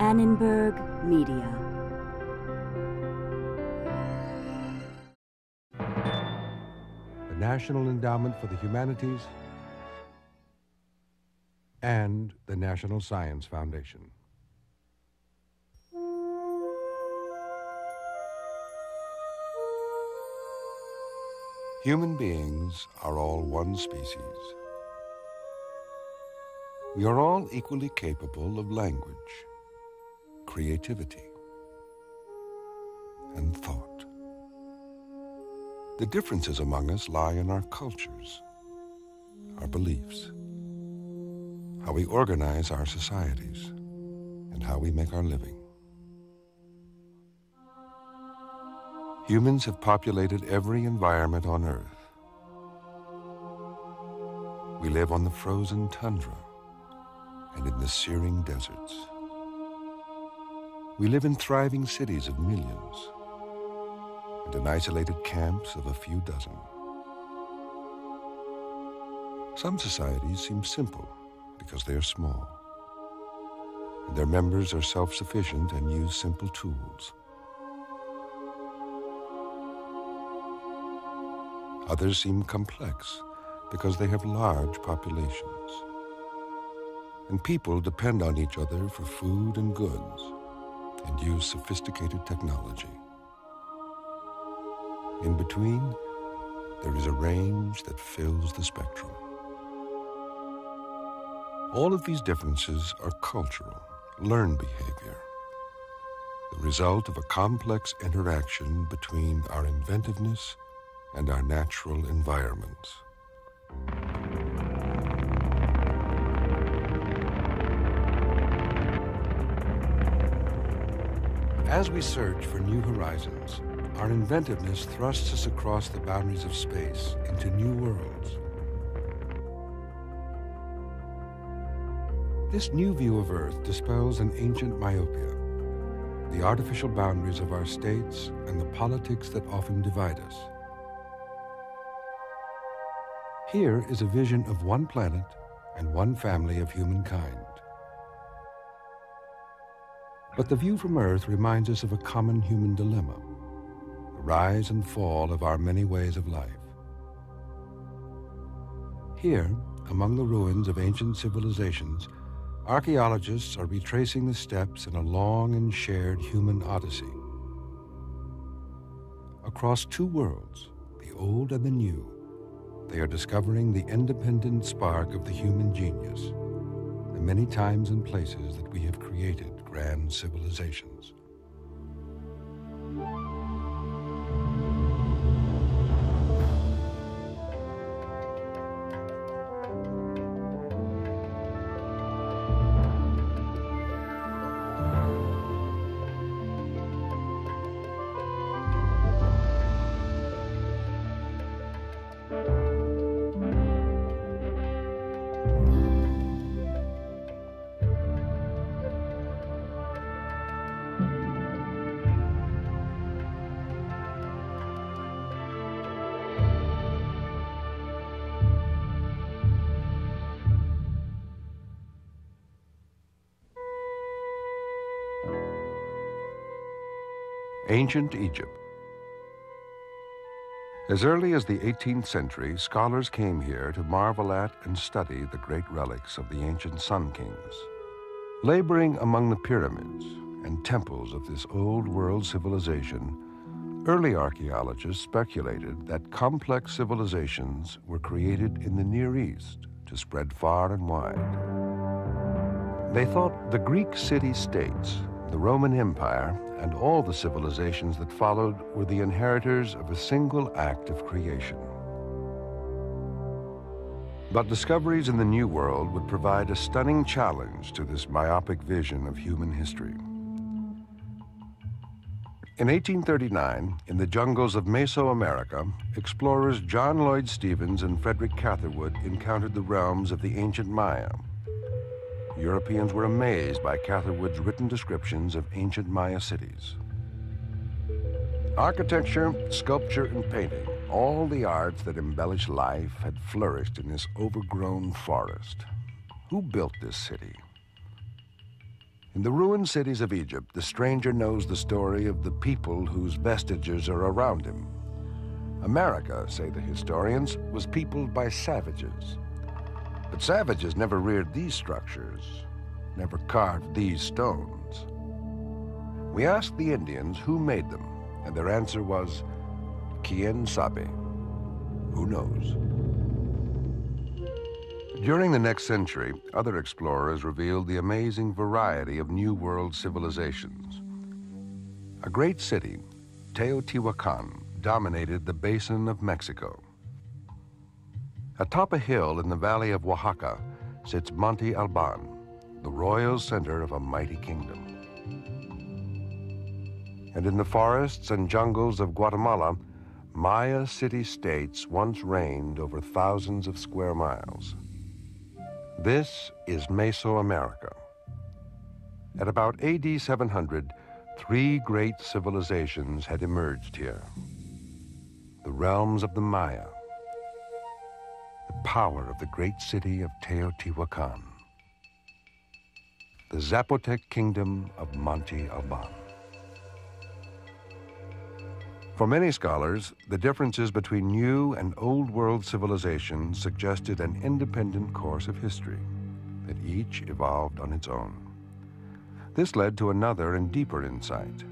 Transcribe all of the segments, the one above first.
Annenberg Media. The National Endowment for the Humanities and the National Science Foundation. Human beings are all one species. We are all equally capable of language, creativity, and thought. The differences among us lie in our cultures, our beliefs, how we organize our societies, and how we make our living. Humans have populated every environment on Earth. We live on the frozen tundra and in the searing deserts. We live in thriving cities of millions and in isolated camps of a few dozen. Some societies seem simple because they are small, and their members are self-sufficient and use simple tools. Others seem complex because they have large populations, and people depend on each other for food and goods and use sophisticated technology. In between, there is a range that fills the spectrum. All of these differences are cultural, learned behavior, the result of a complex interaction between our inventiveness and our natural environments. As we search for new horizons, our inventiveness thrusts us across the boundaries of space into new worlds. This new view of Earth dispels an ancient myopia, the artificial boundaries of our states and the politics that often divide us. Here is a vision of one planet and one family of humankind. But the view from Earth reminds us of a common human dilemma, the rise and fall of our many ways of life. Here, among the ruins of ancient civilizations, archaeologists are retracing the steps in a long and shared human odyssey. Across two worlds, the old and the new, they are discovering the independent spark of the human genius, the many times and places that we have created grand civilizations. Ancient Egypt. As early as the 18th century, scholars came here to marvel at and study the great relics of the ancient Sun Kings. Laboring among the pyramids and temples of this old world civilization, early archaeologists speculated that complex civilizations were created in the Near East to spread far and wide. They thought the Greek city-states, the Roman Empire, and all the civilizations that followed were the inheritors of a single act of creation. But discoveries in the New World would provide a stunning challenge to this myopic vision of human history. In 1839, in the jungles of Mesoamerica, explorers John Lloyd Stephens and Frederick Catherwood encountered the realms of the ancient Maya. Europeans were amazed by Catherwood's written descriptions of ancient Maya cities. Architecture, sculpture, and painting, all the arts that embellish life, had flourished in this overgrown forest. Who built this city? In the ruined cities of Egypt, the stranger knows the story of the people whose vestiges are around him. America, say the historians, was peopled by savages. But savages never reared these structures, never carved these stones. We asked the Indians who made them, and their answer was, "Quien sabe?" Who knows? During the next century, other explorers revealed the amazing variety of New World civilizations. A great city, Teotihuacan, dominated the basin of Mexico. Atop a hill in the valley of Oaxaca sits Monte Alban, the royal center of a mighty kingdom. And in the forests and jungles of Guatemala, Maya city-states once reigned over thousands of square miles. This is Mesoamerica. At about AD 700, three great civilizations had emerged here. The realms of the Maya, the power of the great city of Teotihuacan, the Zapotec kingdom of Monte Alban. For many scholars, the differences between new and old world civilizations suggested an independent course of history, that each evolved on its own. This led to another and deeper insight.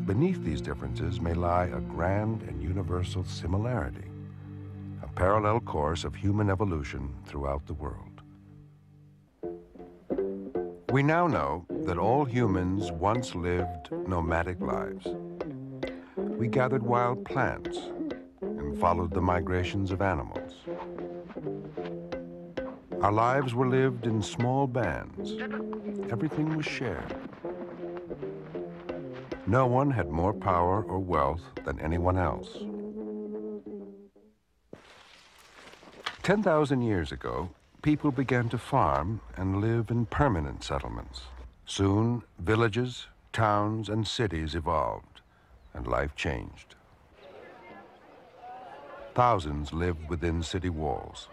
Beneath these differences may lie a grand and universal similarity, a parallel course of human evolution throughout the world. We now know that all humans once lived nomadic lives. We gathered wild plants and followed the migrations of animals. Our lives were lived in small bands. Everything was shared. No one had more power or wealth than anyone else. 10,000 years ago, people began to farm and live in permanent settlements. Soon, villages, towns, and cities evolved, and life changed. Thousands lived within city walls.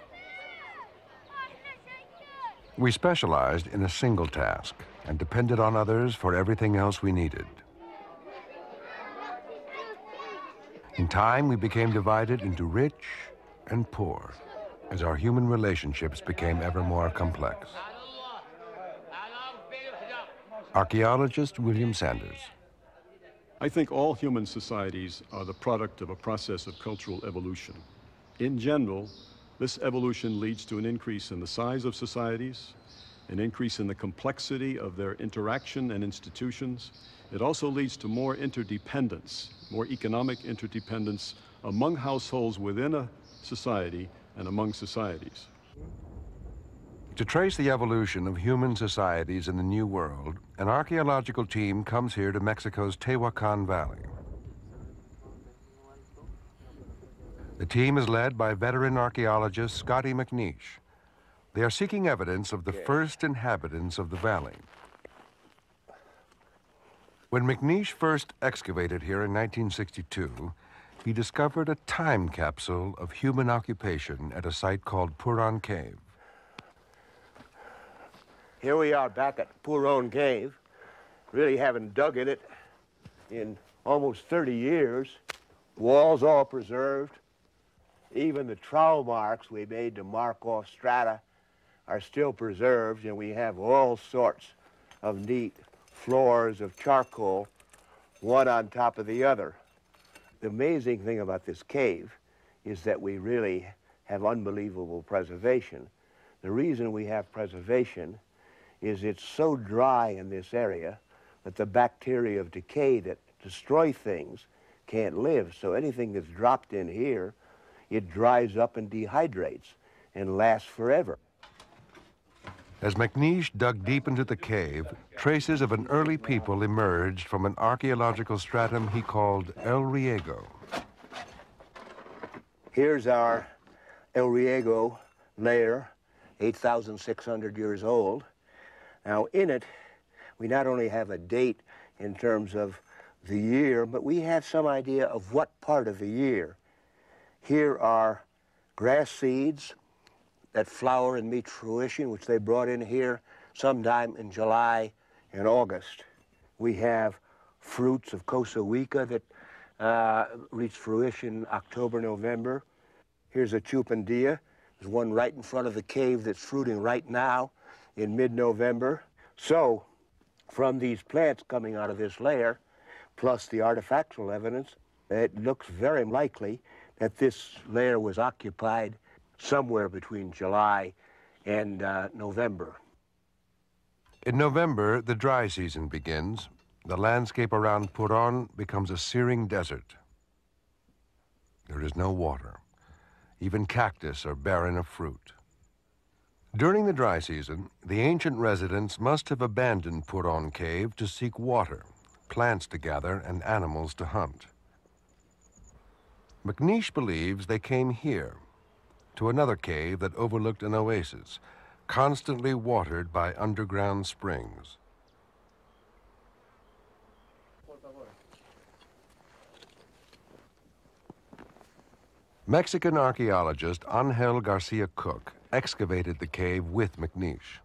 We specialized in a single task and depended on others for everything else we needed. In time, we became divided into rich and poor as our human relationships became ever more complex. Archaeologist William Sanders. I think all human societies are the product of a process of cultural evolution. In general, this evolution leads to an increase in the size of societies, an increase in the complexity of their interaction and institutions. It also leads to more interdependence, more economic interdependence among households within a society and among societies. To trace the evolution of human societies in the New World, an archaeological team comes here to Mexico's Tehuacan Valley. The team is led by veteran archaeologist Scotty McNeish. They are seeking evidence of the first inhabitants of the valley. When McNeish first excavated here in 1962, he discovered a time capsule of human occupation at a site called Puron Cave. Here we are back at Puron Cave. Really haven't dug in it in almost 30 years. Walls all preserved. Even the trowel marks we made to mark off strata are still preserved, and we have all sorts of neat floors of charcoal, one on top of the other. The amazing thing about this cave is that we really have unbelievable preservation. The reason we have preservation is it's so dry in this area that the bacteria of decay that destroy things can't live. So anything that's dropped in here, it dries up and dehydrates and lasts forever. As McNeish dug deep into the cave, traces of an early people emerged from an archaeological stratum he called El Riego. Here's our El Riego layer, 8,600 years old. Now in it, we not only have a date in terms of the year, but we have some idea of what part of the year. Here are grass seeds that flower and meet fruition, which they brought in here sometime in July in August. We have fruits of Costa Rica that reach fruition October, November. Here's a chupandilla. There's one right in front of the cave that's fruiting right now in mid-November. So, from these plants coming out of this layer, plus the artifactual evidence, it looks very likely that this layer was occupied somewhere between July and November. In November, the dry season begins. The landscape around Puron becomes a searing desert. There is no water. Even cactus are barren of fruit. During the dry season, the ancient residents must have abandoned Puron Cave to seek water, plants to gather, and animals to hunt. McNeish believes they came here, to another cave that overlooked an oasis, constantly watered by underground springs. Mexican archaeologist Angel Garcia Cook excavated the cave with McNeish.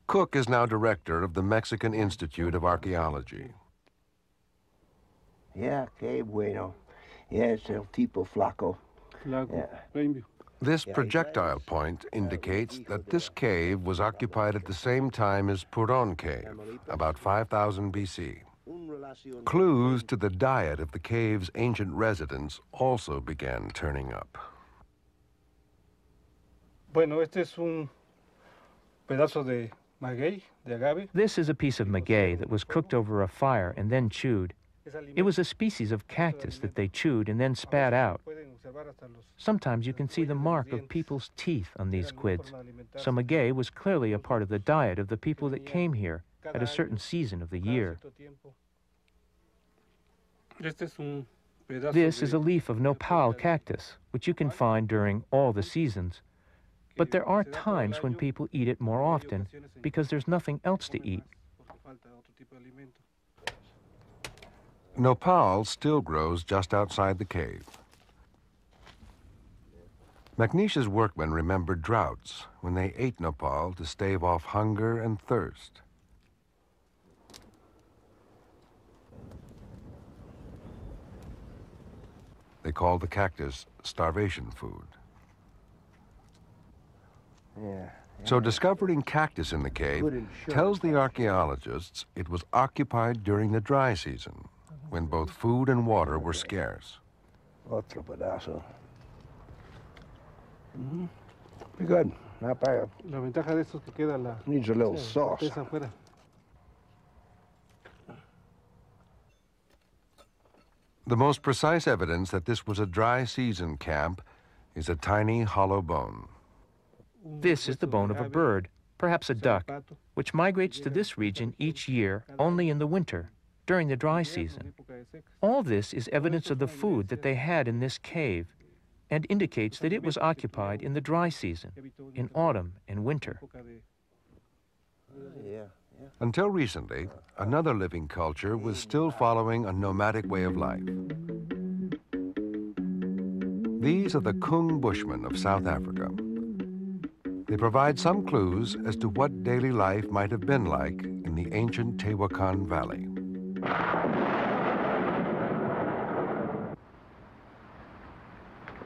Cook is now director of the Mexican Institute of Archaeology. Yeah, que bueno. Yes, el tipo flaco. Yeah. This projectile point indicates that this cave was occupied at the same time as Puron Cave, about 5000 BC. Clues to the diet of the cave's ancient residents also began turning up. Bueno, este es un pedazo de maguey, de agave. This is a piece of maguey that was cooked over a fire and then chewed. It was a species of cactus that they chewed and then spat out. Sometimes you can see the mark of people's teeth on these quids. So maguey was clearly a part of the diet of the people that came here at a certain season of the year. This is a leaf of nopal cactus, which you can find during all the seasons. But there are times when people eat it more often because there's nothing else to eat. Nopal still grows just outside the cave. McNeish's workmen remembered droughts when they ate nopal to stave off hunger and thirst. They called the cactus starvation food. Yeah. So discovering cactus in the cave tells the archaeologists it was occupied during the dry season, when both food and water were scarce. Otro pedazo. Pretty good. Not bad. La ventaja de esto es que queda la Needs a little sauce. corteza afuera. The most precise evidence that this was a dry season camp is a tiny hollow bone. This is the bone of a bird, perhaps a duck, which migrates to this region each year only in the winter, during the dry season. All this is evidence of the food that they had in this cave and indicates that it was occupied in the dry season, in autumn and winter. Until recently, another living culture was still following a nomadic way of life. These are the Kung Bushmen of South Africa. They provide some clues as to what daily life might have been like in the ancient Tehuacan Valley.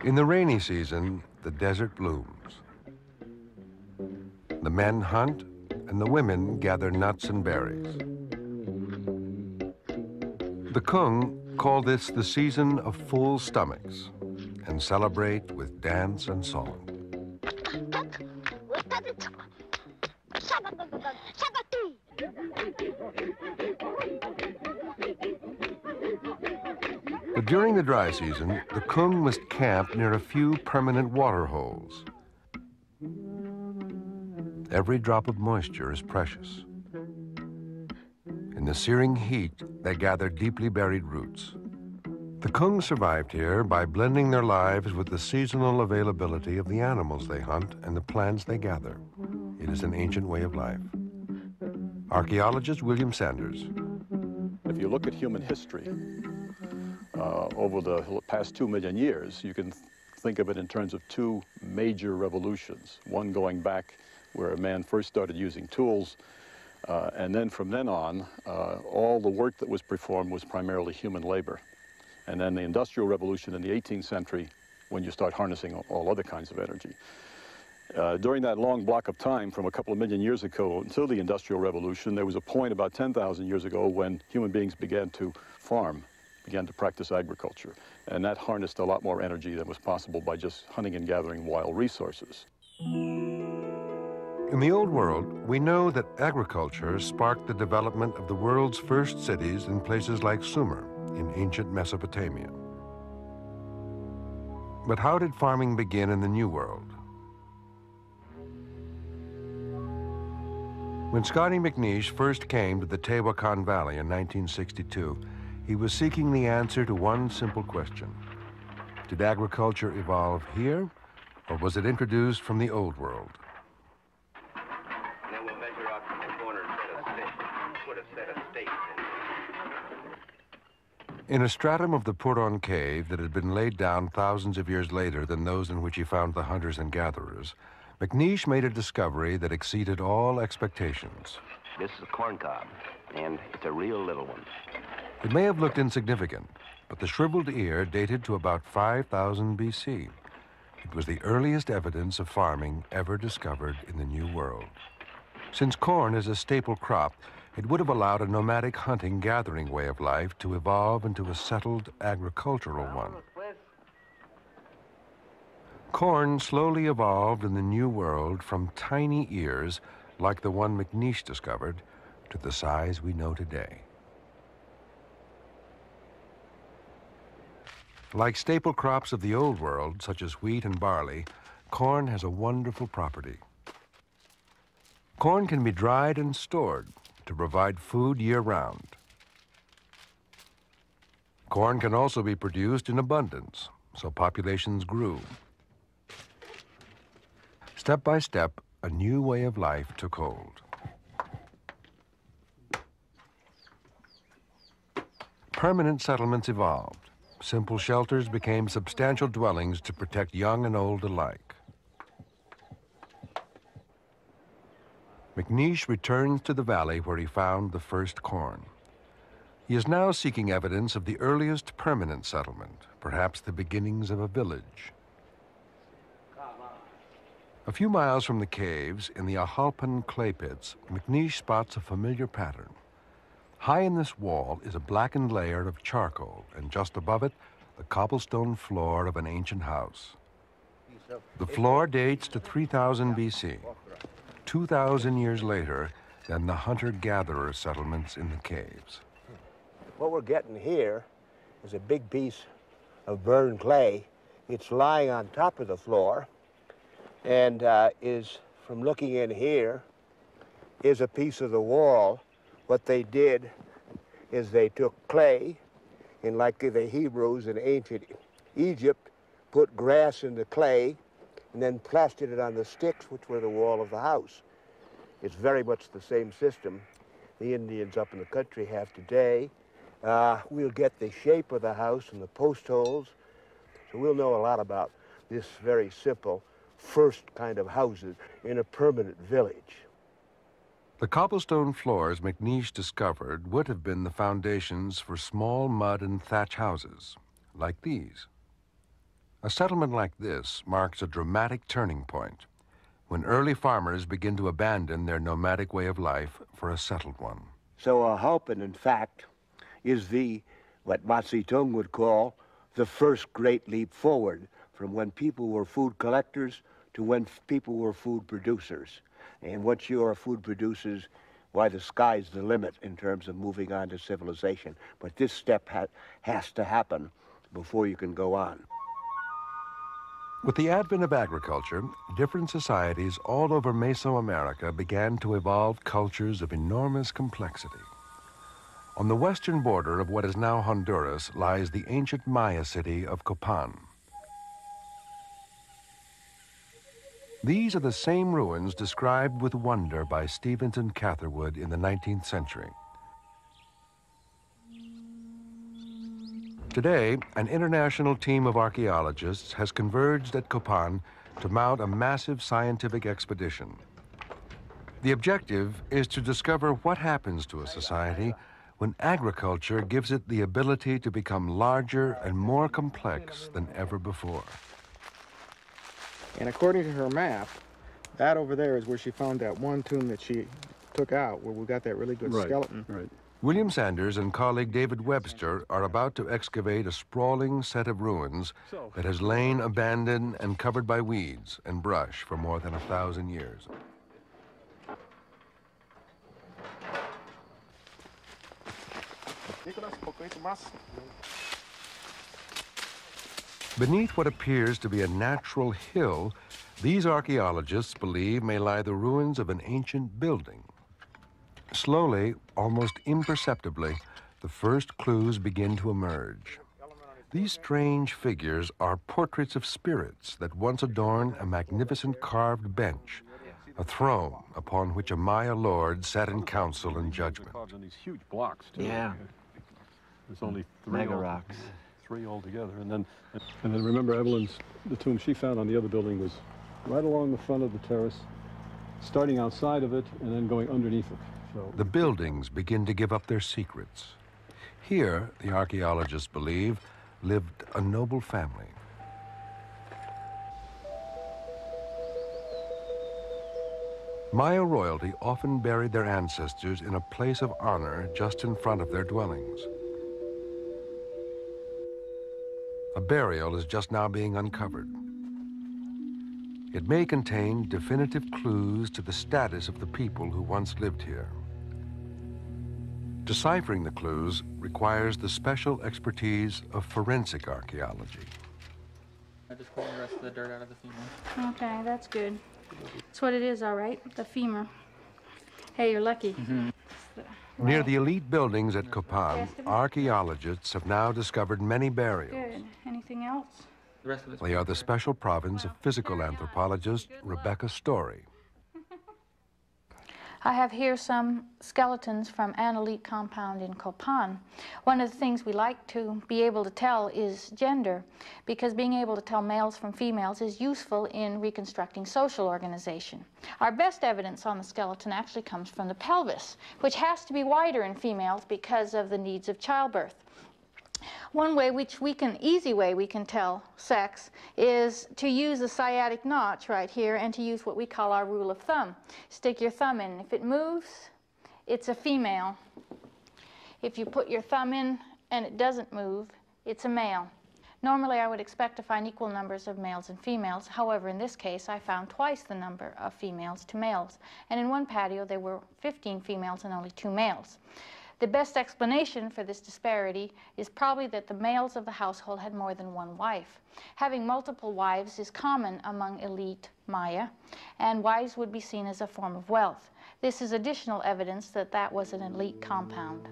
In the rainy season, the desert blooms. The men hunt, and the women gather nuts and berries. The Kung call this the season of full stomachs and celebrate with dance and song. But during the dry season, the Kung must camp near a few permanent water holes. Every drop of moisture is precious. In the searing heat, they gather deeply buried roots. The Kung survived here by blending their lives with the seasonal availability of the animals they hunt and the plants they gather. It is an ancient way of life. Archaeologist William Sanders. If you look at human history, over the past 2 million years, you can think of it in terms of two major revolutions. One going back where man first started using tools And then from then on, all the work that was performed was primarily human labor. And then the Industrial Revolution in the 18th century, when you start harnessing all other kinds of energy. During that long block of time, from a couple of million years ago until the Industrial Revolution, there was a point about 10,000 years ago when human beings began to farm, began to practice agriculture. And that harnessed a lot more energy than was possible by just hunting and gathering wild resources. In the Old World, we know that agriculture sparked the development of the world's first cities in places like Sumer in ancient Mesopotamia. But how did farming begin in the New World? When Scotty McNeish first came to the Tehuacan Valley in 1962, he was seeking the answer to one simple question. Did agriculture evolve here, or was it introduced from the Old World? Then we'll measure out from the corner put a set of stakes in. In a stratum of the Puron Cave that had been laid down thousands of years later than those in which he found the hunters and gatherers, McNeish made a discovery that exceeded all expectations. This is a corn cob, and it's a real little one. It may have looked insignificant, but the shriveled ear dated to about 5,000 BC. It was the earliest evidence of farming ever discovered in the New World. Since corn is a staple crop, it would have allowed a nomadic hunting-gathering way of life to evolve into a settled agricultural one. Corn slowly evolved in the New World from tiny ears, like the one McNeish discovered, to the size we know today. Like staple crops of the Old World, such as wheat and barley, corn has a wonderful property. Corn can be dried and stored to provide food year-round. Corn can also be produced in abundance, so populations grew. Step by step, a new way of life took hold. Permanent settlements evolved. Simple shelters became substantial dwellings to protect young and old alike. McNeish returns to the valley where he found the first corn. He is now seeking evidence of the earliest permanent settlement, perhaps the beginnings of a village. A few miles from the caves, in the Ahalpan clay pits, McNeish spots a familiar pattern. High in this wall is a blackened layer of charcoal, and just above it, the cobblestone floor of an ancient house. The floor dates to 3000 BC, 2,000 years later than the hunter-gatherer settlements in the caves. What we're getting here is a big piece of burned clay. It's lying on top of the floor, and is, from looking in here, is a piece of the wall. What they did is they took clay, and like the Hebrews in ancient Egypt, put grass in the clay, and then plastered it on the sticks, which were the wall of the house. It's very much the same system the Indians up in the country have today. We'll get the shape of the house and the post holes, so we'll know a lot about this very simple first kind of houses in a permanent village. The cobblestone floors McNeish discovered would have been the foundations for small mud and thatch houses, like these. A settlement like this marks a dramatic turning point, when early farmers begin to abandon their nomadic way of life for a settled one. So Ahalpan, in fact, is what Mao Zedong would call the first great leap forward from when people were food collectors to when people were food producers. And once you are food producers, why, the sky's the limit in terms of moving on to civilization. But this step has to happen before you can go on. With the advent of agriculture, different societies all over Mesoamerica began to evolve cultures of enormous complexity. On the western border of what is now Honduras lies the ancient Maya city of Copan. These are the same ruins described with wonder by Stevenson Catherwood in the 19th century. Today, an international team of archaeologists has converged at Copan to mount a massive scientific expedition. The objective is to discover what happens to a society when agriculture gives it the ability to become larger and more complex than ever before. And according to her map, that over there is where she found that one tomb that she took out, where we got that really good skeleton. Right. William Sanders and colleague David Webster are about to excavate a sprawling set of ruins that has lain abandoned and covered by weeds and brush for more than 1,000 years. Beneath what appears to be a natural hill, these archaeologists believe may lie the ruins of an ancient building. Slowly, almost imperceptibly, the first clues begin to emerge. These strange figures are portraits of spirits that once adorned a magnificent carved bench, a throne upon which a Maya lord sat in council and judgment. These huge blocks, too. Yeah. There's only Mega rocks. three altogether. And then remember, the tomb she found on the other building was right along the front of the terrace, starting outside of it and then going underneath it. So The buildings begin to give up their secrets. Here, the archaeologists believe, lived a noble family. Maya royalty often buried their ancestors in a place of honor just in front of their dwellings. A burial is just now being uncovered. It may contain definitive clues to the status of the people who once lived here. Deciphering the clues requires the special expertise of forensic archaeology. I just pulled the rest of the dirt out of the femur. Okay, that's good. That's what it is, all right, the femur. Hey, you're lucky. Near the elite buildings at Copan, archaeologists have now discovered many burials. Good. Anything else? The rest of it's They are the special province of physical anthropologist Rebecca Story. I have here some skeletons from an elite compound in Copan. One of the things we like to be able to tell is gender, because being able to tell males from females is useful in reconstructing social organization. Our best evidence on the skeleton actually comes from the pelvis, which has to be wider in females because of the needs of childbirth. One way, easy way we can tell sex is to use the sciatic notch right here and to use what we call our rule of thumb. Stick your thumb in. If it moves, it's a female. If you put your thumb in and it doesn't move, it's a male. Normally, I would expect to find equal numbers of males and females. However, in this case, I found twice the number of females to males. And in one patio, there were 15 females and only 2 males. The best explanation for this disparity is probably that the males of the household had more than one wife. Having multiple wives is common among elite Maya, and wives would be seen as a form of wealth. This is additional evidence that that was an elite compound.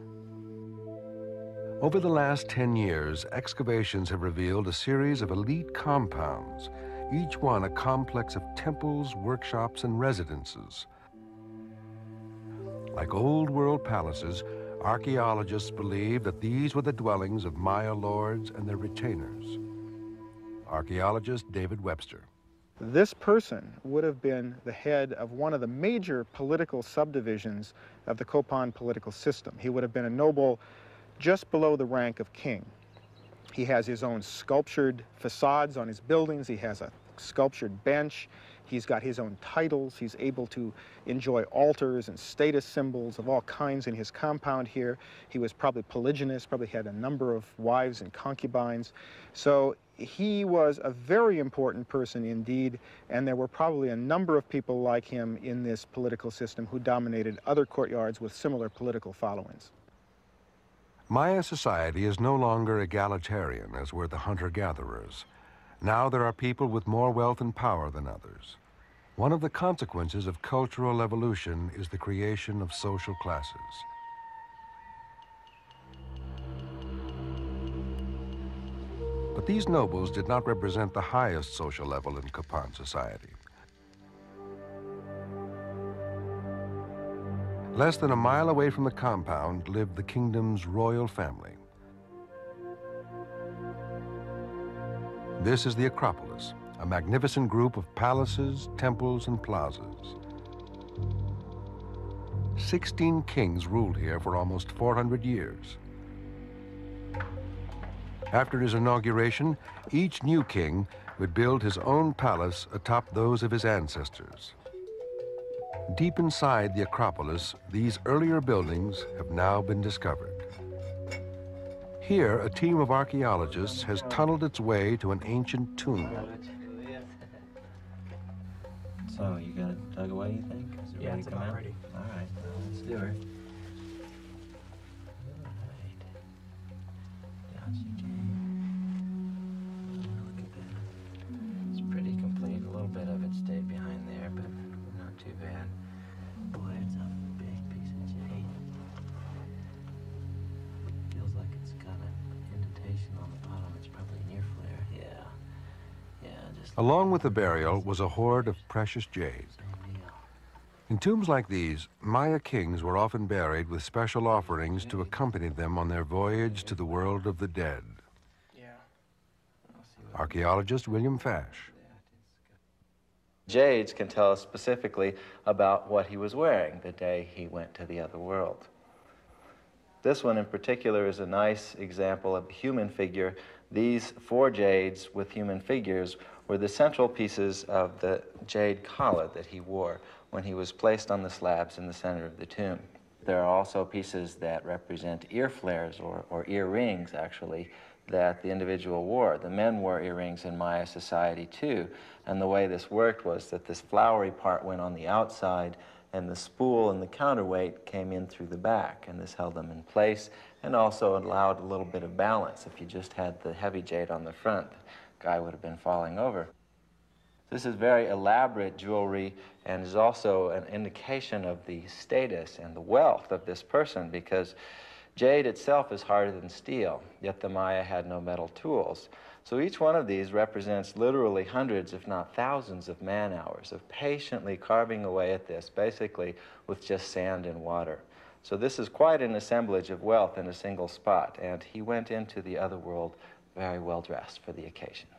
Over the last 10 years, excavations have revealed a series of elite compounds, each one a complex of temples, workshops, and residences. Like old world palaces, archaeologists believe that these were the dwellings of Maya lords and their retainers. Archaeologist David Webster. This person would have been the head of one of the major political subdivisions of the Copan political system. He would have been a noble just below the rank of king. He has his own sculptured facades on his buildings. He has a sculptured bench. He's got his own titles. He's able to enjoy altars and status symbols of all kinds in his compound here. He was probably polygynous, probably had a number of wives and concubines. So he was a very important person indeed, and there were probably a number of people like him in this political system who dominated other courtyards with similar political followings. Maya society is no longer egalitarian as were the hunter-gatherers. Now there are people with more wealth and power than others. One of the consequences of cultural evolution is the creation of social classes. But these nobles did not represent the highest social level in Copan society. Less than a mile away from the compound lived the kingdom's royal family. This is the Acropolis, a magnificent group of palaces, temples, and plazas. 16 kings ruled here for almost 400 years. After his inauguration, each new king would build his own palace atop those of his ancestors. Deep inside the Acropolis, these earlier buildings have now been discovered. Here, a team of archaeologists has tunneled its way to an ancient tomb. So, you got it dug away, you think? Is it ready to come out? Ready. All right, well, let's do it. Along with the burial was a hoard of precious jade. In tombs like these, Maya kings were often buried with special offerings to accompany them on their voyage to the world of the dead. Archaeologist William Fash. Jades can tell us specifically about what he was wearing the day he went to the other world. This one in particular is a nice example of a human figure. These 4 jades with human figures were the central pieces of the jade collar that he wore when he was placed on the slabs in the center of the tomb. There are also pieces that represent ear flares or earrings, actually, that the individual wore. The men wore earrings in Maya society too, and the way this worked was that this flowery part went on the outside and the spool and the counterweight came in through the back, and this held them in place and also allowed a little bit of balance. If you just had the heavy jade on the front, the guy would have been falling over. This is very elaborate jewelry and is also an indication of the status and the wealth of this person, because jade itself is harder than steel, yet the Maya had no metal tools. So each one of these represents literally hundreds, if not thousands, of man-hours of patiently carving away at this, basically with just sand and water. So this is quite an assemblage of wealth in a single spot, and he went into the other world very well dressed for the occasion.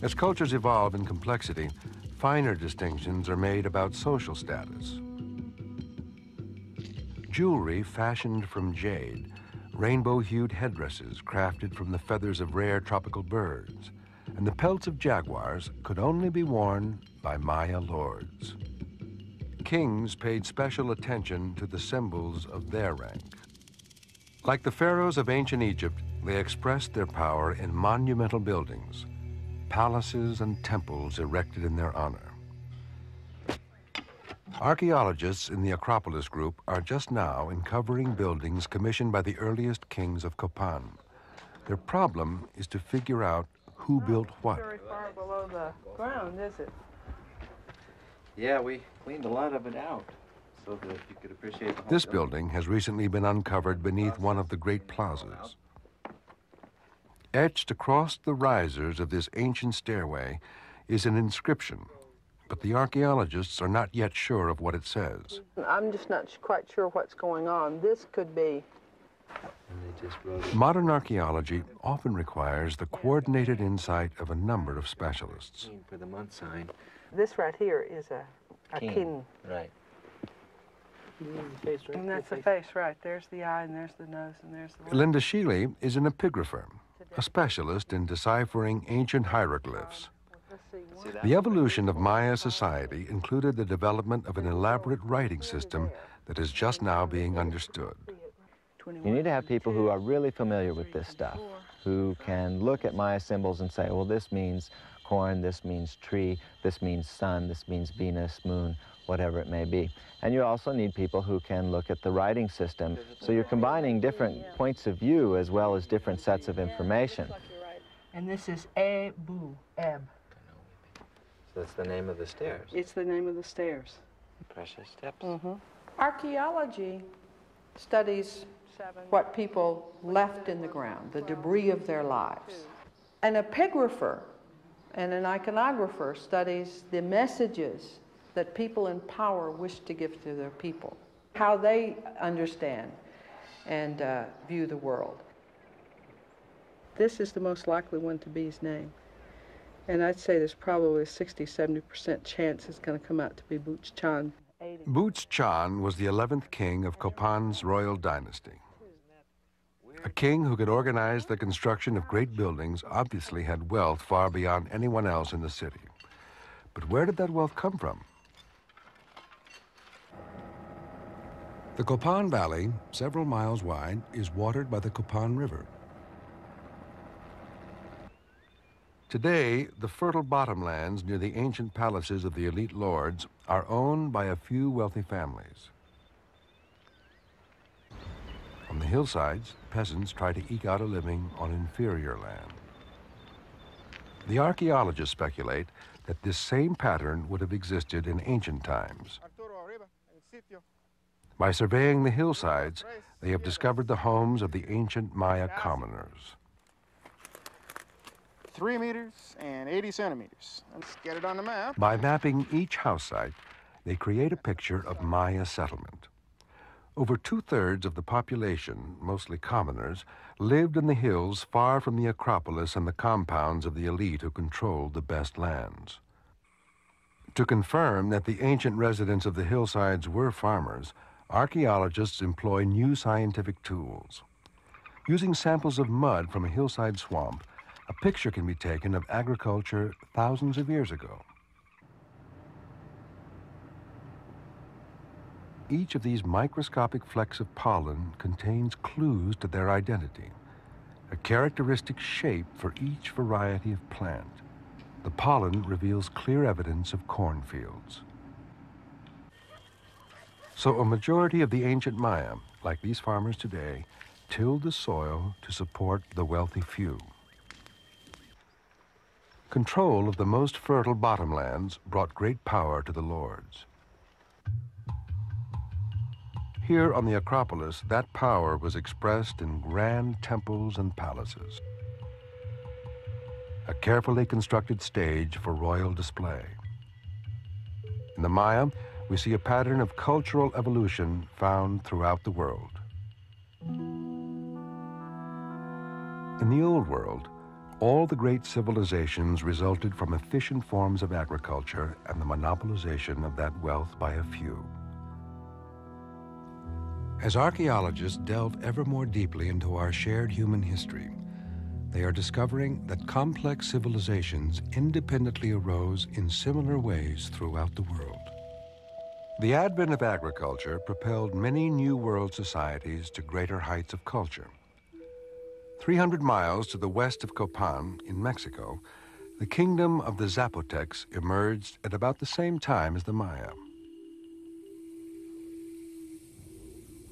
As cultures evolve in complexity, finer distinctions are made about social status. Jewelry fashioned from jade, rainbow-hued headdresses crafted from the feathers of rare tropical birds, and the pelts of jaguars could only be worn by Maya lords. Kings paid special attention to the symbols of their rank. Like the pharaohs of ancient Egypt, they expressed their power in monumental buildings, palaces and temples erected in their honor. Archaeologists in the Acropolis group are just now uncovering buildings commissioned by the earliest kings of Copan. Their problem is to figure out who built what. Very far below the ground, is it? Yeah, we cleaned a lot of it out so that you could appreciate the whole This building has recently been uncovered beneath one of the great plazas. Etched across the risers of this ancient stairway is an inscription, but the archaeologists are not yet sure of what it says. I'm just not quite sure what's going on. This could be... Modern archaeology often requires the coordinated insight of a number of specialists. For the month sign. This right here is a king. Right. And that's the face, right. There's the eye, and there's the nose, and there's the... Linda Sheely is an epigrapher, a specialist in deciphering ancient hieroglyphs. The evolution of Maya society included the development of an elaborate writing system that is just now being understood. You need to have people who are really familiar with this stuff, who can look at Maya symbols and say, well, this means corn, this means tree, this means sun, this means Venus, moon, whatever it may be. And you also need people who can look at the writing system. So you're combining different points of view as well as different sets of information. And this is Ebu, Eb. So that's the name of the stairs. It's the name of the stairs. Precious steps. Mm-hmm. Archaeology studies what people left in the ground, the debris of their lives. An epigrapher and an iconographer studies the messages that people in power wish to give to their people, how they understand and view the world. This is the most likely one to be his name. And I'd say there's probably a 60–70% chance it's going to come out to be Boots Chan. Boots Chan was the 11th king of Copan's royal dynasty. A king who could organize the construction of great buildings obviously had wealth far beyond anyone else in the city. But where did that wealth come from? The Copan Valley, several miles wide, is watered by the Copan River. Today, the fertile bottomlands near the ancient palaces of the elite lords are owned by a few wealthy families. On the hillsides, peasants try to eke out a living on inferior land. The archaeologists speculate that this same pattern would have existed in ancient times. By surveying the hillsides, they have discovered the homes of the ancient Maya commoners. 3 meters and 80 centimeters. Let's get it on the map. By mapping each house site, they create a picture of Maya settlement. Over 2/3 of the population, mostly commoners, lived in the hills far from the Acropolis and the compounds of the elite who controlled the best lands. To confirm that the ancient residents of the hillsides were farmers, archaeologists employ new scientific tools. Using samples of mud from a hillside swamp, a picture can be taken of agriculture thousands of years ago. Each of these microscopic flecks of pollen contains clues to their identity, a characteristic shape for each variety of plant. The pollen reveals clear evidence of cornfields. So a majority of the ancient Maya, like these farmers today, tilled the soil to support the wealthy few. Control of the most fertile bottomlands brought great power to the lords. Here on the Acropolis, that power was expressed in grand temples and palaces, a carefully constructed stage for royal display. In the Maya, we see a pattern of cultural evolution found throughout the world. In the Old World, all the great civilizations resulted from efficient forms of agriculture and the monopolization of that wealth by a few. As archaeologists delve ever more deeply into our shared human history, they are discovering that complex civilizations independently arose in similar ways throughout the world. The advent of agriculture propelled many New World societies to greater heights of culture. 300 miles to the west of Copan, in Mexico, the kingdom of the Zapotecs emerged at about the same time as the Maya.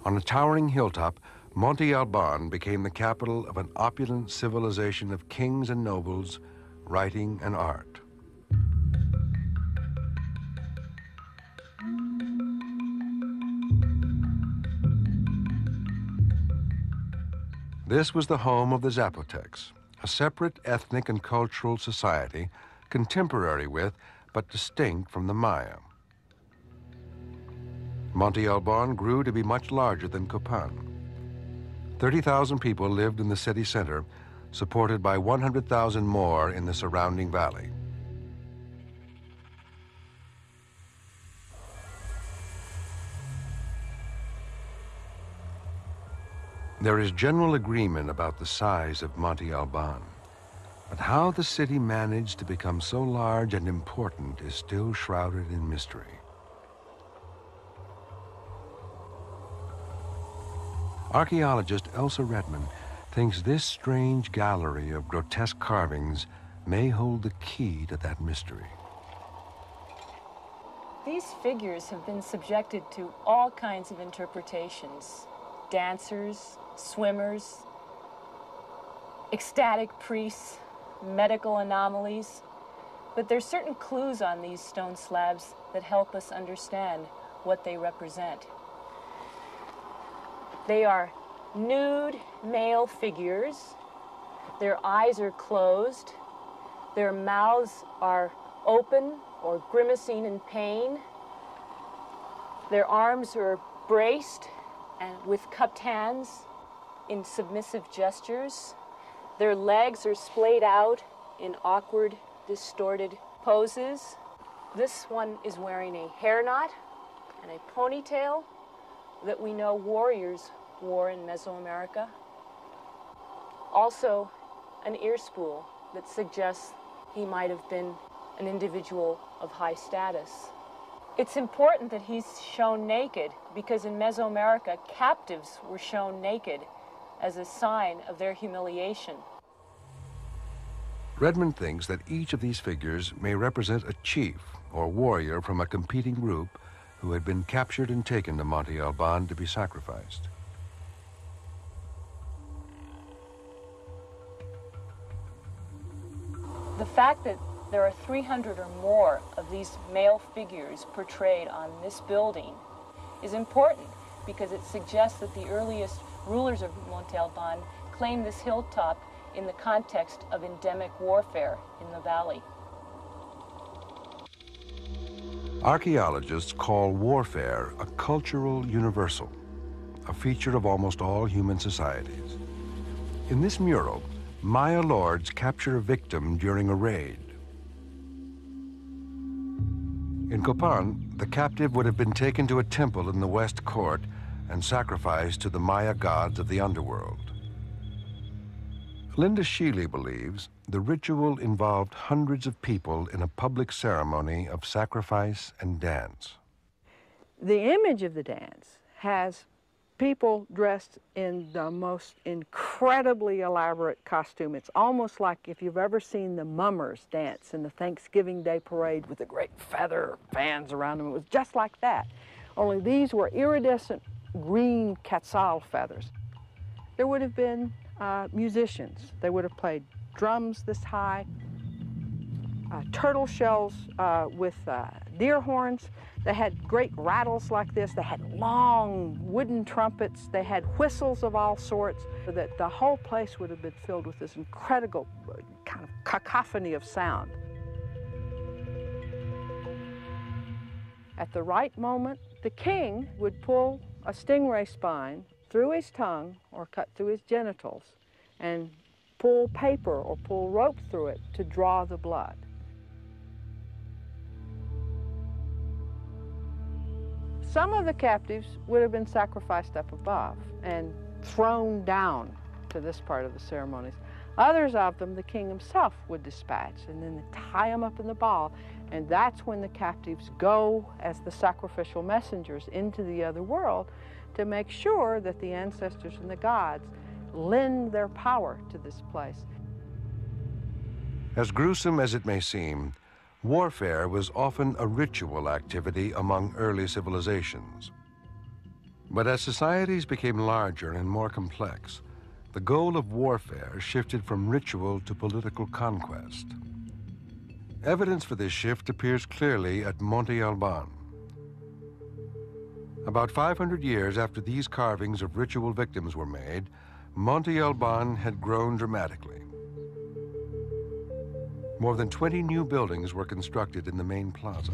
On a towering hilltop, Monte Alban became the capital of an opulent civilization of kings and nobles, writing and art. This was the home of the Zapotecs, a separate ethnic and cultural society contemporary with, but distinct from the Maya. Monte Alban grew to be much larger than Copan. 30,000 people lived in the city center, supported by 100,000 more in the surrounding valley. There is general agreement about the size of Monte Alban, but how the city managed to become so large and important is still shrouded in mystery. Archaeologist Elsa Redman thinks this strange gallery of grotesque carvings may hold the key to that mystery. These figures have been subjected to all kinds of interpretations. Dancers, swimmers, ecstatic priests, medical anomalies. But there's certain clues on these stone slabs that help us understand what they represent. They are nude male figures. Their eyes are closed. Their mouths are open or grimacing in pain. Their arms are braced and with cupped hands in submissive gestures. Their legs are splayed out in awkward distorted poses. This one is wearing a hairknot and a ponytail that we know warriors wore in Mesoamerica. Also, an ear spool that suggests he might have been an individual of high status. It's important that he's shown naked because in Mesoamerica, captives were shown naked as a sign of their humiliation. Redmond thinks that each of these figures may represent a chief or warrior from a competing group who had been captured and taken to Monte Alban to be sacrificed. The fact that there are 300 or more of these male figures portrayed on this building is important because it suggests that the earliest rulers of Monte Alban claimed this hilltop in the context of endemic warfare in the valley. Archaeologists call warfare a cultural universal, a feature of almost all human societies. In this mural, Maya lords capture a victim during a raid. In Copan, the captive would have been taken to a temple in the West Court and sacrificed to the Maya gods of the underworld. Linda Sheely believes the ritual involved hundreds of people in a public ceremony of sacrifice and dance. The image of the dance has people dressed in the most incredibly elaborate costume. It's almost like if you've ever seen the mummers dance in the Thanksgiving Day parade with the great feather fans around them. It was just like that, only these were iridescent green quetzal feathers. There would have been musicians. They would have played drums this high, turtle shells with deer horns. They had great rattles like this. They had long wooden trumpets. They had whistles of all sorts. That the whole place would have been filled with this incredible kind of cacophony of sound. At the right moment, the king would pull a stingray spine through his tongue or cut through his genitals and pull paper or pull rope through it to draw the blood. Some of the captives would have been sacrificed up above and thrown down to this part of the ceremonies. Others of them the king himself would dispatch and then tie them up in the ball, and that's when the captives go as the sacrificial messengers into the other world to make sure that the ancestors and the gods lend their power to this place. As gruesome as it may seem, warfare was often a ritual activity among early civilizations. But as societies became larger and more complex, the goal of warfare shifted from ritual to political conquest. Evidence for this shift appears clearly at Monte Alban. About 500 years after these carvings of ritual victims were made, Monte Alban had grown dramatically. More than 20 new buildings were constructed in the main plaza.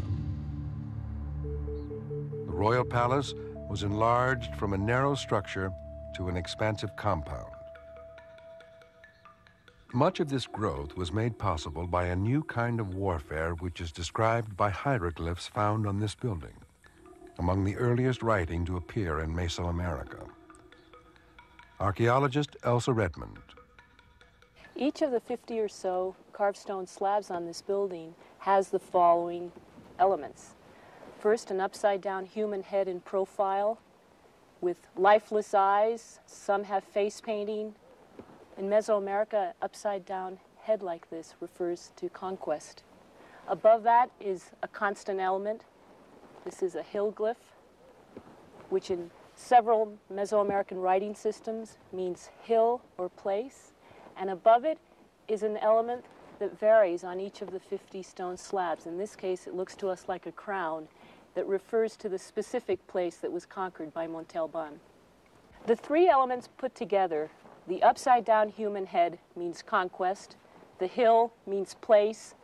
The royal palace was enlarged from a narrow structure to an expansive compound. Much of this growth was made possible by a new kind of warfare which is described by hieroglyphs found on this building, among the earliest writing to appear in Mesoamerica. Archaeologist Elsa Redmond. Each of the 50 or so carved stone slabs on this building has the following elements. First, an upside-down human head in profile with lifeless eyes. Some have face painting. In Mesoamerica, upside-down head like this refers to conquest. Above that is a constant element. This is a hill glyph, which in several Mesoamerican writing systems means hill or place. And above it is an element that varies on each of the 50 stone slabs. In this case, it looks to us like a crown that refers to the specific place that was conquered by Monte Alban. The three elements put together, the upside-down human head means conquest, the hill means place,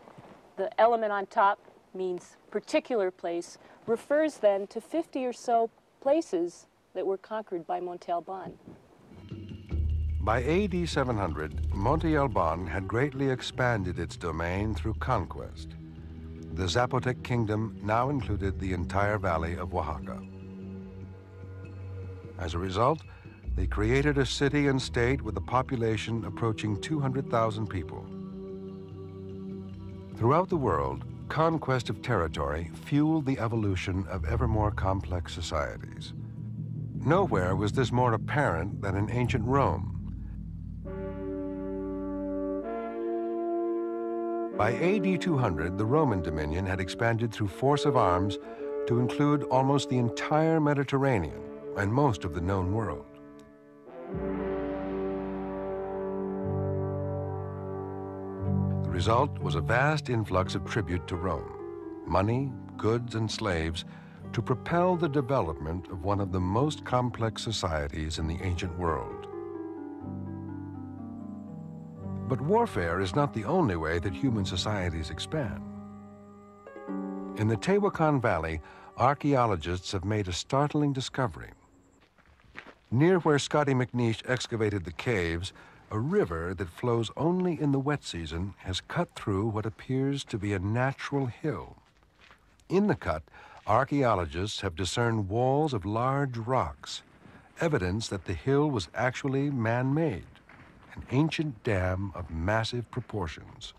the element on top means particular place, refers then to 50 or so places that were conquered by Monte Alban. By AD 700, Monte Alban had greatly expanded its domain through conquest. The Zapotec kingdom now included the entire valley of Oaxaca. As a result, they created a city and state with a population approaching 200,000 people. Throughout the world, conquest of territory fueled the evolution of ever more complex societies. Nowhere was this more apparent than in ancient Rome. By AD 200, the Roman dominion had expanded through force of arms to include almost the entire Mediterranean and most of the known world. The result was a vast influx of tribute to Rome, money, goods, and slaves, to propel the development of one of the most complex societies in the ancient world. But warfare is not the only way that human societies expand. In the Tehuacan Valley, archaeologists have made a startling discovery. Near where Scotty McNeish excavated the caves, a river that flows only in the wet season has cut through what appears to be a natural hill. In the cut, archaeologists have discerned walls of large rocks, evidence that the hill was actually man-made, an ancient dam of massive proportions.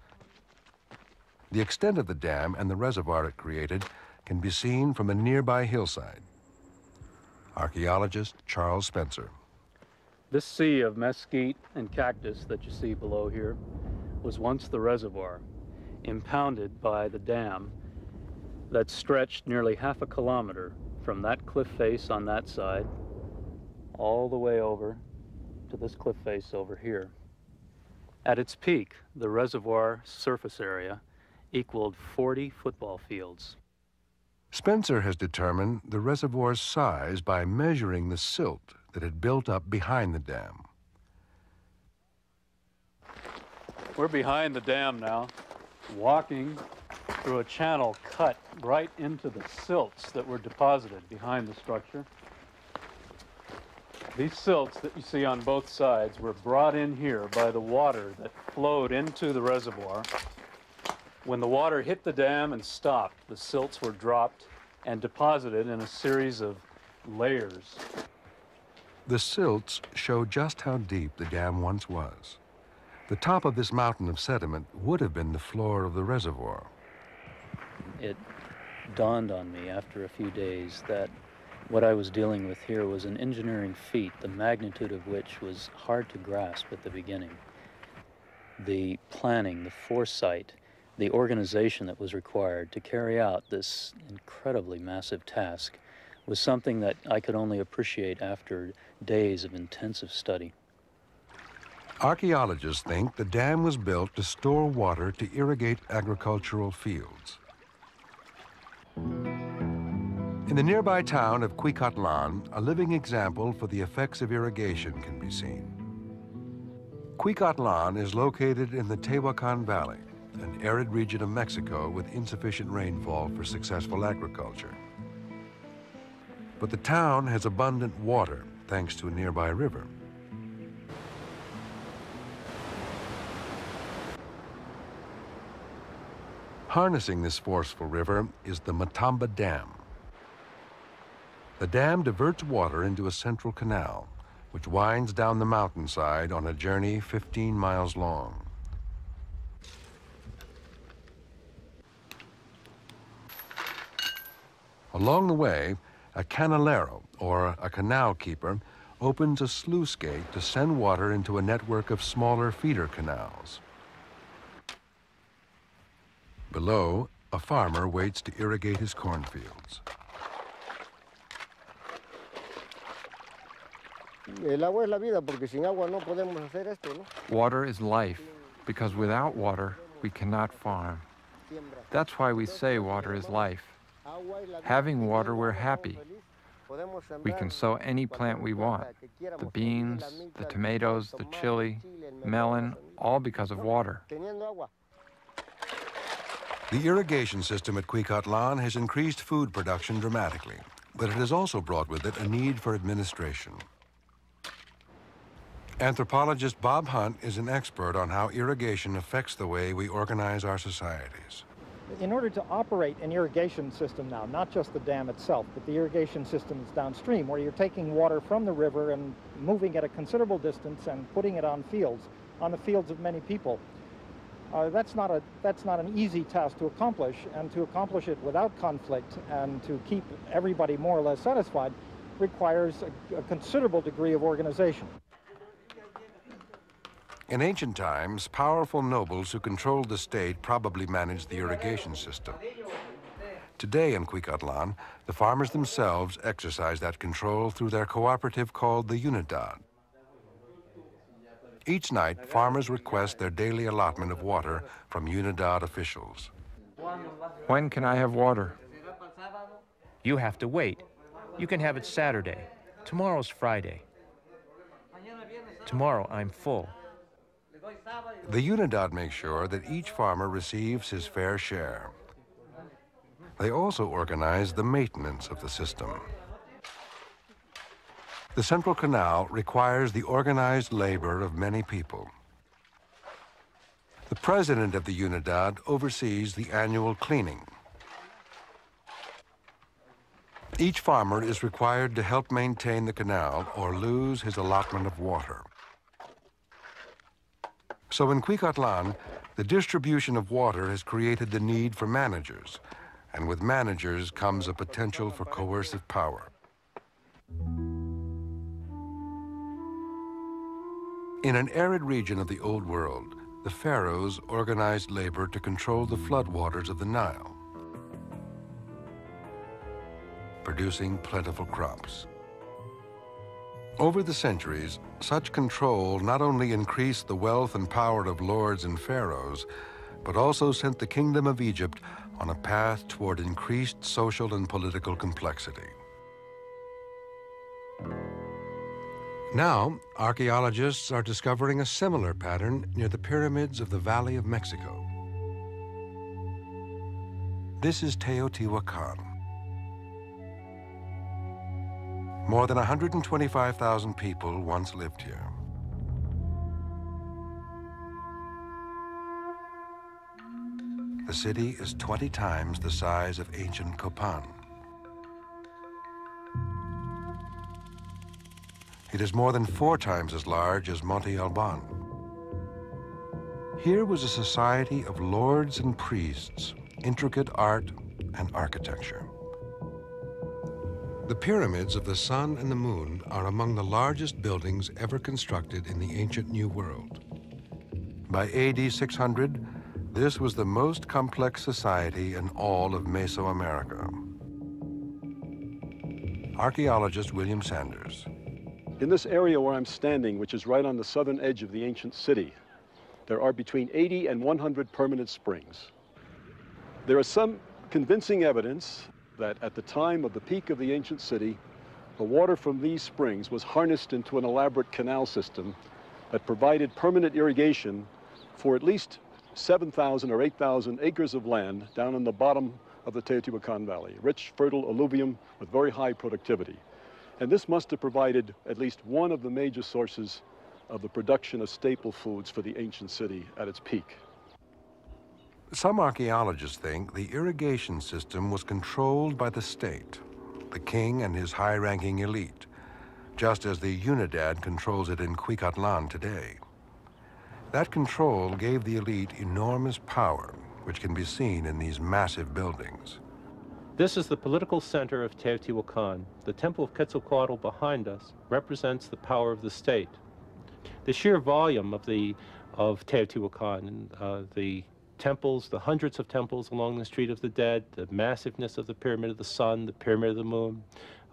The extent of the dam and the reservoir it created can be seen from a nearby hillside. Archaeologist Charles Spencer. This sea of mesquite and cactus that you see below here was once the reservoir, impounded by the dam that stretched nearly half a kilometer from that cliff face on that side all the way over to this cliff face over here. At its peak, the reservoir surface area equaled 40 football fields. Spencer has determined the reservoir's size by measuring the silt that had built up behind the dam. We're behind the dam now, walking through a channel cut right into the silts that were deposited behind the structure. These silts that you see on both sides were brought in here by the water that flowed into the reservoir. When the water hit the dam and stopped, the silts were dropped and deposited in a series of layers. The silts show just how deep the dam once was. The top of this mountain of sediment would have been the floor of the reservoir. It dawned on me after a few days that what I was dealing with here was an engineering feat, the magnitude of which was hard to grasp at the beginning. The planning, the foresight, the organization that was required to carry out this incredibly massive task was something that I could only appreciate after days of intensive study. Archaeologists think the dam was built to store water to irrigate agricultural fields. In the nearby town of Cuicatlan, a living example for the effects of irrigation can be seen. Cuicatlan is located in the Tehuacan Valley, an arid region of Mexico with insufficient rainfall for successful agriculture. But the town has abundant water thanks to a nearby river. Harnessing this forceful river is the Matamba Dam. The dam diverts water into a central canal, which winds down the mountainside on a journey 15 miles long. Along the way, a canalero, or a canal keeper, opens a sluice gate to send water into a network of smaller feeder canals. Below, a farmer waits to irrigate his cornfields. Water is life, because without water, we cannot farm. That's why we say water is life. Having water, we're happy. We can sow any plant we want. The beans, the tomatoes, the chili, melon, all because of water. The irrigation system at Cuicatlan has increased food production dramatically, but it has also brought with it a need for administration. Anthropologist Bob Hunt is an expert on how irrigation affects the way we organize our societies. In order to operate an irrigation system now, not just the dam itself, but the irrigation systems downstream, where you're taking water from the river and moving at a considerable distance and putting it on the fields of many people, that's not an easy task to accomplish, and to accomplish it without conflict and to keep everybody more or less satisfied requires a considerable degree of organization. In ancient times, powerful nobles who controlled the state probably managed the irrigation system. Today in Cuicatlan, the farmers themselves exercise that control through their cooperative called the Unidad. Each night, farmers request their daily allotment of water from Unidad officials. When can I have water? You have to wait. You can have it Saturday. Tomorrow's Friday. Tomorrow I'm full. The Unidad make sure that each farmer receives his fair share. They also organize the maintenance of the system. The Central Canal requires the organized labor of many people. The president of the Unidad oversees the annual cleaning. Each farmer is required to help maintain the canal or lose his allotment of water. So in Cuicatlan, the distribution of water has created the need for managers, and with managers comes a potential for coercive power. In an arid region of the Old World, the pharaohs organized labor to control the floodwaters of the Nile, producing plentiful crops. Over the centuries, such control not only increased the wealth and power of lords and pharaohs, but also sent the kingdom of Egypt on a path toward increased social and political complexity. Now, archaeologists are discovering a similar pattern near the pyramids of the Valley of Mexico. This is Teotihuacan. More than 125,000 people once lived here. The city is 20 times the size of ancient Copan. It is more than 4 times as large as Monte Alban. Here was a society of lords and priests, intricate art and architecture. The pyramids of the sun and the moon are among the largest buildings ever constructed in the ancient New World. By AD 600, this was the most complex society in all of Mesoamerica. Archaeologist William Sanders. In this area where I'm standing, which is right on the southern edge of the ancient city, there are between 80 and 100 permanent springs. There is some convincing evidence that at the time of the peak of the ancient city, the water from these springs was harnessed into an elaborate canal system that provided permanent irrigation for at least 7,000 or 8,000 acres of land down in the bottom of the Teotihuacan Valley, rich, fertile alluvium with very high productivity. And this must have provided at least one of the major sources of the production of staple foods for the ancient city at its peak. Some archaeologists think the irrigation system was controlled by the state, the king and his high-ranking elite, just as the Unidad controls it in Cuicatlan today. That control gave the elite enormous power, which can be seen in these massive buildings. This is the political center of Teotihuacan. The temple of Quetzalcoatl behind us represents the power of the state. The sheer volume of Teotihuacan, the temples, the hundreds of temples along the Street of the Dead, the massiveness of the Pyramid of the Sun, the Pyramid of the Moon,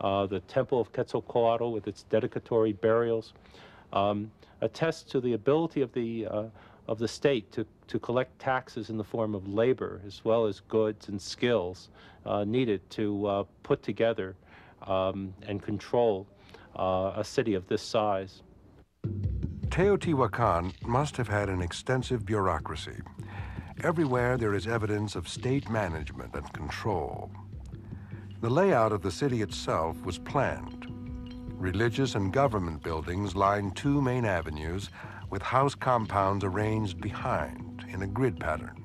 the Temple of Quetzalcoatl with its dedicatory burials, attests to the ability of the state to collect taxes in the form of labor as well as goods and skills needed to put together and control a city of this size. Teotihuacan must have had an extensive bureaucracy. Everywhere there is evidence of state management and control. The layout of the city itself was planned. Religious and government buildings line two main avenues with house compounds arranged behind in a grid pattern.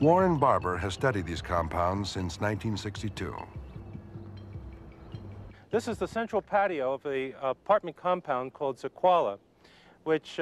Warren Barber has studied these compounds since 1962. This is the central patio of the apartment compound called Zacuala, which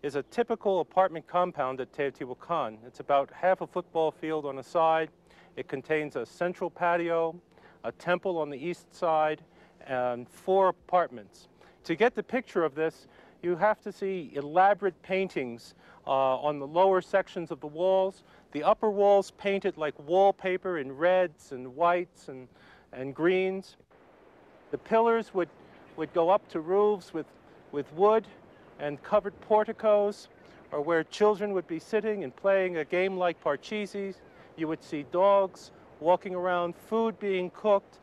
is a typical apartment compound at Teotihuacan. It's about half a football field on a side. It contains a central patio, a temple on the east side, and 4 apartments. To get the picture of this, you have to see elaborate paintings on the lower sections of the walls. The upper walls painted like wallpaper in reds and whites and greens. The pillars would go up to roofs with wood and covered porticos, or where children would be sitting and playing a game like parcheesi. You would see dogs walking around, food being cooked,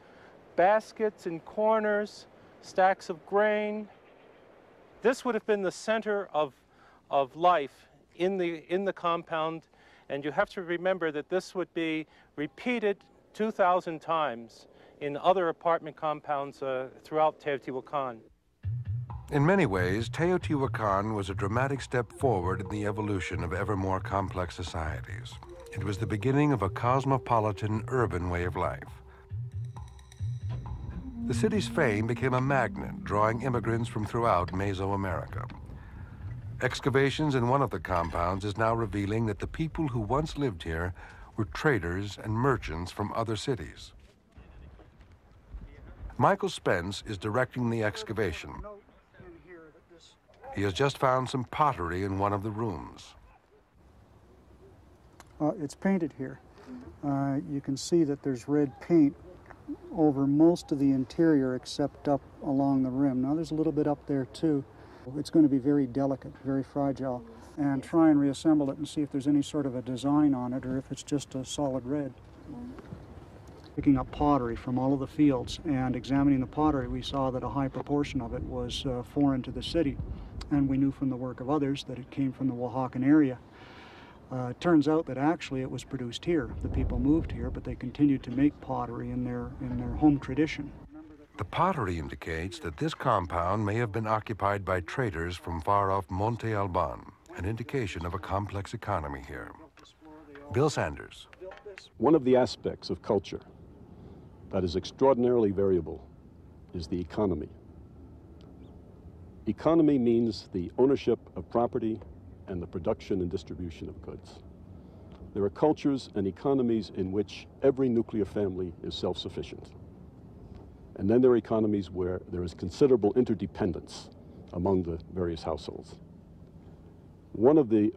baskets in corners, stacks of grain. This would have been the center of life in the compound, and you have to remember that this would be repeated 2,000 times in other apartment compounds throughout Teotihuacan. In many ways, Teotihuacan was a dramatic step forward in the evolution of ever more complex societies. It was the beginning of a cosmopolitan urban way of life. The city's fame became a magnet, drawing immigrants from throughout Mesoamerica. Excavations in one of the compounds is now revealing that the people who once lived here were traders and merchants from other cities. Michael Spence is directing the excavation. He has just found some pottery in one of the rooms. It's painted here. You can see that there's red paint over most of the interior except up along the rim. Now there's a little bit up there too. It's going to be very delicate, very fragile, and try and reassemble it and see if there's any sort of a design on it or if it's just a solid red. Picking up pottery from all of the fields and examining the pottery, we saw that a high proportion of it was foreign to the city, and we knew from the work of others that it came from the Oaxacan area. It turns out that actually it was produced here. The people moved here, but they continued to make pottery in their home tradition. The pottery indicates that this compound may have been occupied by traders from far-off Monte Alban, an indication of a complex economy here. Bill Sanders. One of the aspects of culture that is extraordinarily variable is the economy. Economy means the ownership of property and the production and distribution of goods. There are cultures and economies in which every nuclear family is self-sufficient. And then there are economies where there is considerable interdependence among the various households. One of the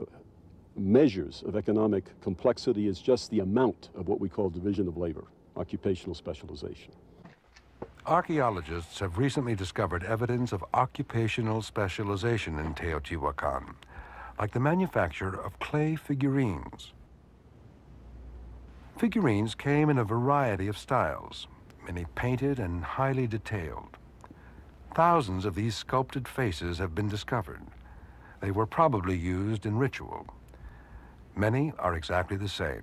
measures of economic complexity is just the amount of what we call division of labor, occupational specialization. Archaeologists have recently discovered evidence of occupational specialization in Teotihuacan, like the manufacture of clay figurines. Figurines came in a variety of styles, many painted and highly detailed. Thousands of these sculpted faces have been discovered. They were probably used in ritual. Many are exactly the same,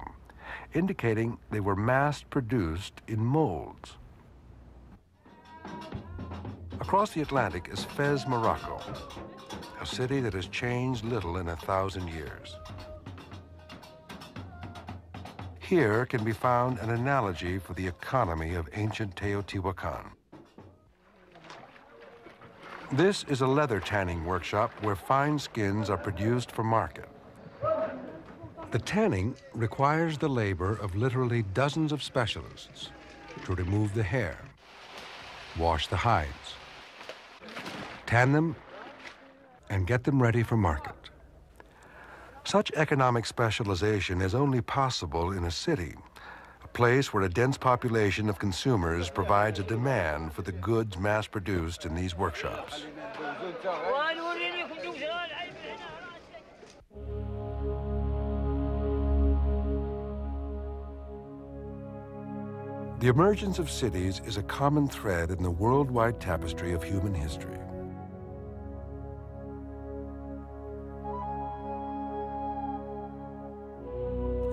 indicating they were mass-produced in molds. Across the Atlantic is Fez, Morocco, a city that has changed little in 1,000 years. Here can be found an analogy for the economy of ancient Teotihuacan. This is a leather tanning workshop where fine skins are produced for market. The tanning requires the labor of literally dozens of specialists to remove the hair, wash the hides, tan them, and get them ready for market. Such economic specialization is only possible in a city, a place where a dense population of consumers provides a demand for the goods mass-produced in these workshops. The emergence of cities is a common thread in the worldwide tapestry of human history.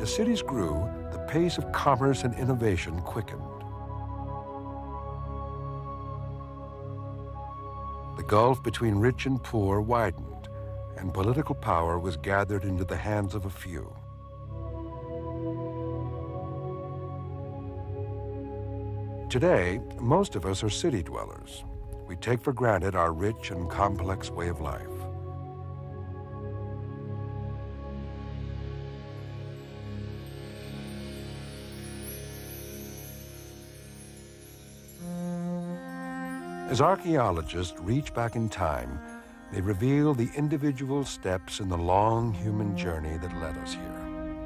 As cities grew, the pace of commerce and innovation quickened. the gulf between rich and poor widened, and political power was gathered into the hands of a few. Today, most of us are city dwellers. We take for granted our rich and complex way of life. As archaeologists reach back in time, they reveal the individual steps in the long human journey that led us here.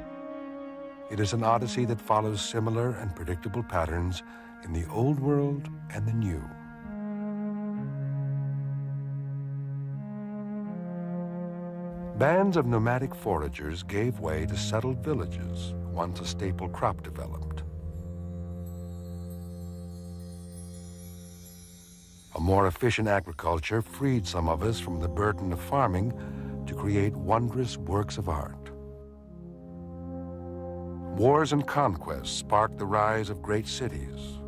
It is an odyssey that follows similar and predictable patterns in the old world and the new. Bands of nomadic foragers gave way to settled villages once a staple crop developed. A more efficient agriculture freed some of us from the burden of farming to create wondrous works of art. Wars and conquests sparked the rise of great cities.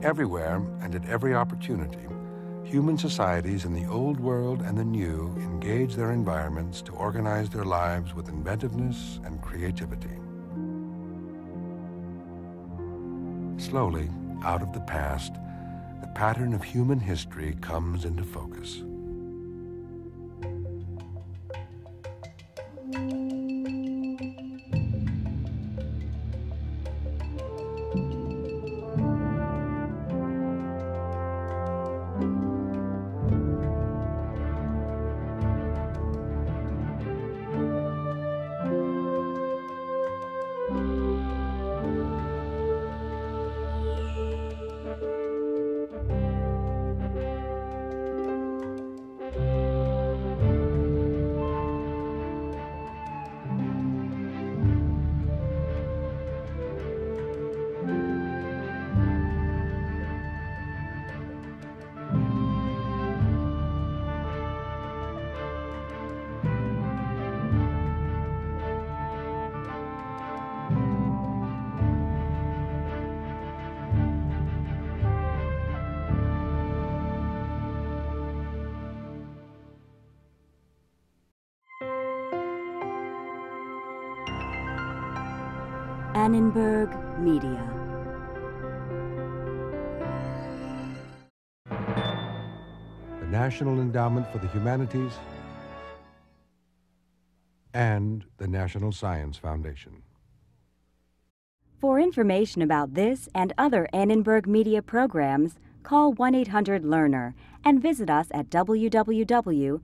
Everywhere and at every opportunity, human societies in the old world and the new engage their environments to organize their lives with inventiveness and creativity. Slowly, out of the past, the pattern of human history comes into focus. Annenberg Media. The National Endowment for the Humanities and the National Science Foundation. For information about this and other Annenberg Media programs, call 1-800-LEARNER and visit us at www.learner.org.